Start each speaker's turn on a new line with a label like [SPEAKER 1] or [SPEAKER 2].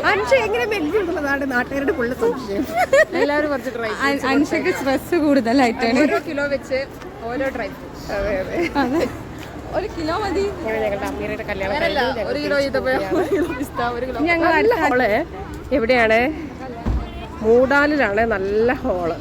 [SPEAKER 1] അൻഷ എങ്ങനെ മെലിഞ്ഞതാണ് നാട്ടുകാരുടെ ഫുള്ള് സംശയം. എല്ലാവരും കുറച്ച് ട്രൈ.
[SPEAKER 2] അൻഷക്ക് സ്ട്രെസ് കൂടുതലായിട്ടാണ്.
[SPEAKER 1] ഓരോ കിലോ വെച്ച് ഓരോ ട്രൈ. അതെ അതെ
[SPEAKER 2] അതെ, 1 കിലോ മതി.
[SPEAKER 1] ഞങ്ങളുടെ അമ്മയുടെ കല്യാണം 1 കിലോ ഞങ്ങൾ എവിടെയാണ്? മൂടാലിലാണ് നല്ല ഹോള്.